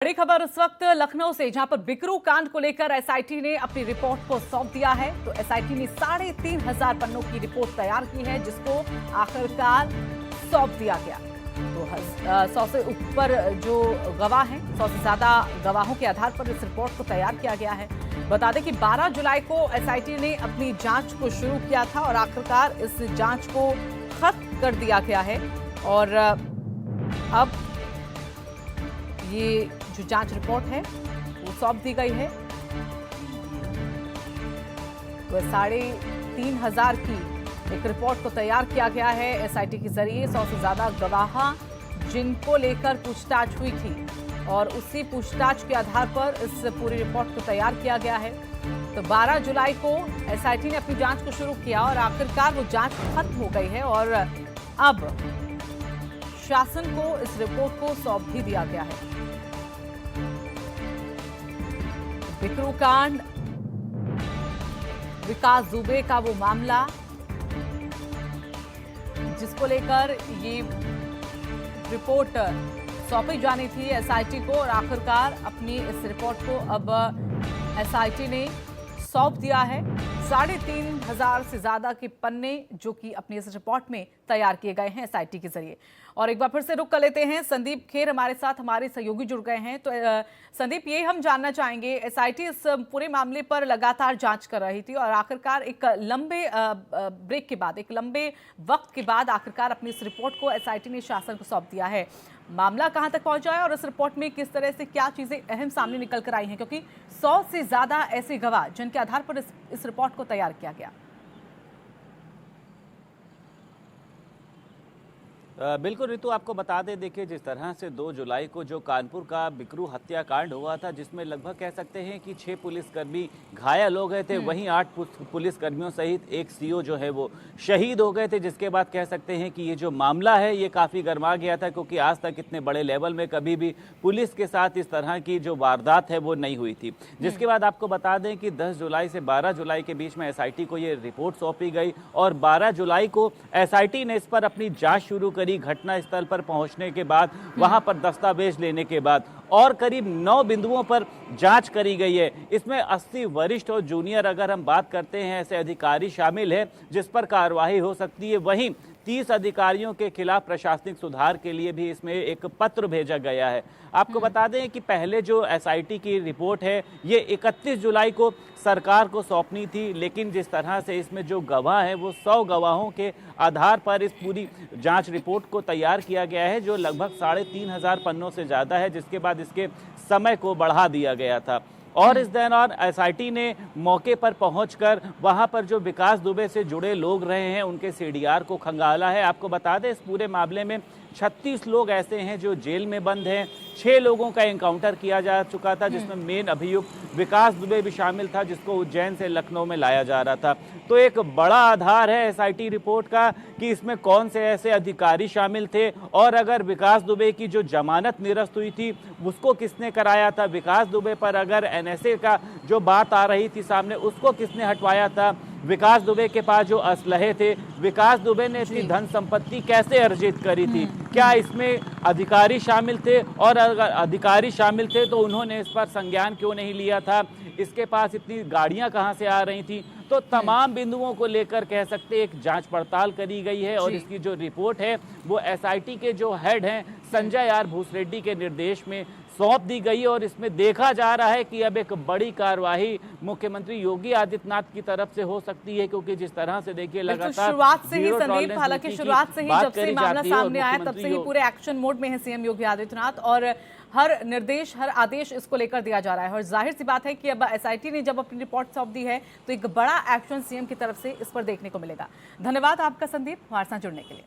बड़ी खबर इस वक्त लखनऊ से, जहां पर बिकरू कांड को लेकर एसआईटी ने अपनी रिपोर्ट को सौंप दिया है। तो एसआईटी ने 3,500 पन्नों की रिपोर्ट तैयार की है, जिसको आखिरकार सौंप दिया गया। तो 100 से ऊपर जो गवाह हैं, 100 से ज्यादा गवाहों के आधार पर इस रिपोर्ट को तैयार किया गया है। बता दें कि 12 जुलाई को एसआईटी ने अपनी जांच को शुरू किया था और आखिरकार इस जांच को खत्म कर दिया गया है। और अब ये जो जांच रिपोर्ट है वो सौंप दी गई है। तो 3,500 की एक रिपोर्ट को तैयार किया गया है एसआईटी के जरिए। 100 से ज्यादा गवाह जिनको लेकर पूछताछ हुई थी और उसी पूछताछ के आधार पर इस पूरी रिपोर्ट को तैयार किया गया है। तो 12 जुलाई को एसआईटी ने अपनी जांच को शुरू किया और आखिरकार वो जांच खत्म हो गई है और अब शासन को इस रिपोर्ट को सौंप भी दिया गया है। बिकरू कांड, विकास दुबे का वो मामला जिसको लेकर ये रिपोर्ट सौंपी जानी थी एसआईटी को और आखिरकार अपनी इस रिपोर्ट को अब एसआईटी ने सौंप दिया है। 3,500 से ज्यादा के पन्ने जो कि अपनी इस रिपोर्ट में तैयार किए गए हैं एसआईटी के जरिए। और एक बार फिर से रुक कर लेते हैं, संदीप खेर हमारे साथ, हमारे सहयोगी जुड़ गए हैं। तो संदीप, ये हम जानना चाहेंगे, एसआईटी इस पूरे मामले पर लगातार जांच कर रही थी और आखिरकार एक लंबे ब्रेक के बाद, एक लंबे वक्त के बाद आखिरकार अपनी इस रिपोर्ट को एसआईटी ने शासन को सौंप दिया है। मामला कहां तक पहुंचा है और इस रिपोर्ट में किस तरह से क्या चीजें अहम सामने निकल कर आई हैं, क्योंकि 100 से ज्यादा ऐसे गवाह जिनके आधार पर इस रिपोर्ट को तैयार किया गया। बिल्कुल रितु, आपको बता दें, देखिए जिस तरह से 2 जुलाई को जो कानपुर का बिकरू हत्याकांड हुआ था, जिसमें लगभग कह सकते हैं कि 6 पुलिसकर्मी घायल हो गए थे, वहीं 8 पुलिसकर्मियों सहित एक सीओ जो है वो शहीद हो गए थे। जिसके बाद कह सकते हैं कि ये जो मामला है ये काफ़ी गर्मा गया था, क्योंकि आज तक इतने बड़े लेवल में कभी भी पुलिस के साथ इस तरह की जो वारदात है वो नहीं हुई थी। जिसके बाद आपको बता दें कि 10 जुलाई से 12 जुलाई के बीच में एसआईटी को ये रिपोर्ट सौंपी गई और 12 जुलाई को एसआईटी ने इस पर अपनी जाँच शुरू करी। घटना स्थल पर पहुंचने के बाद, वहां पर दस्तावेज लेने के बाद और करीब 9 बिंदुओं पर जांच करी गई है। इसमें 80 वरिष्ठ और जूनियर, अगर हम बात करते हैं, ऐसे अधिकारी शामिल हैं जिस पर कार्रवाई हो सकती है। वहीं 30 अधिकारियों के खिलाफ प्रशासनिक सुधार के लिए भी इसमें एक पत्र भेजा गया है। आपको बता दें कि पहले जो एसआईटी की रिपोर्ट है ये 31 जुलाई को सरकार को सौंपनी थी, लेकिन जिस तरह से इसमें जो गवाह है वो 100 गवाहों के आधार पर इस पूरी जांच रिपोर्ट को तैयार किया गया है, जो लगभग 3,500 पन्नों से ज़्यादा है। जिसके बाद इसके समय को बढ़ा दिया गया था और इस दौरान एसआईटी ने मौके पर पहुंचकर वहां पर जो विकास दुबे से जुड़े लोग रहे हैं उनके सीडीआर को खंगाला है। आपको बता दें, इस पूरे मामले में 36 लोग ऐसे हैं जो जेल में बंद हैं। 6 लोगों का एनकाउंटर किया जा चुका था, जिसमें मेन अभियुक्त विकास दुबे भी शामिल था, जिसको उज्जैन से लखनऊ में लाया जा रहा था। तो एक बड़ा आधार है एसआईटी रिपोर्ट का कि इसमें कौन से ऐसे अधिकारी शामिल थे और अगर विकास दुबे की जो जमानत निरस्त हुई थी उसको किसने कराया था, विकास दुबे पर अगर एनएसए का जो बात आ रही थी सामने उसको किसने हटवाया था, विकास दुबे के पास जो असलहे थे, विकास दुबे ने इतनी धन संपत्ति कैसे अर्जित करी थी, क्या इसमें अधिकारी शामिल थे और अगर अधिकारी शामिल थे तो उन्होंने इस पर संज्ञान क्यों नहीं लिया था, इसके पास इतनी गाड़ियां कहां से आ रही थी। तो तमाम बिंदुओं को लेकर कह सकते एक जांच पड़ताल करी गई है और इसकी जो रिपोर्ट है वो एसआईटी के जो हेड हैं संजय आर भूसरेड्डी के निर्देश में सौंप दी गई और इसमें देखा जा रहा है कि अब एक बड़ी कार्रवाई मुख्यमंत्री योगी आदित्यनाथ की तरफ से हो सकती है, क्योंकि जिस तरह से देखिए लगातार शुरुआत से ही संदीप, हालांकि शुरुआत से ही जब से मामला सामने आया तब से ही पूरे एक्शन मोड में है सीएम योगी आदित्यनाथ और हर निर्देश, हर आदेश इसको लेकर दिया जा रहा है। और जाहिर सी बात है कि अब एसआईटी ने जब अपनी रिपोर्ट सौंप दी है तो एक बड़ा एक्शन सीएम की तरफ से इस पर देखने को मिलेगा। धन्यवाद आपका संदीप, हमारे साथ जुड़ने के लिए।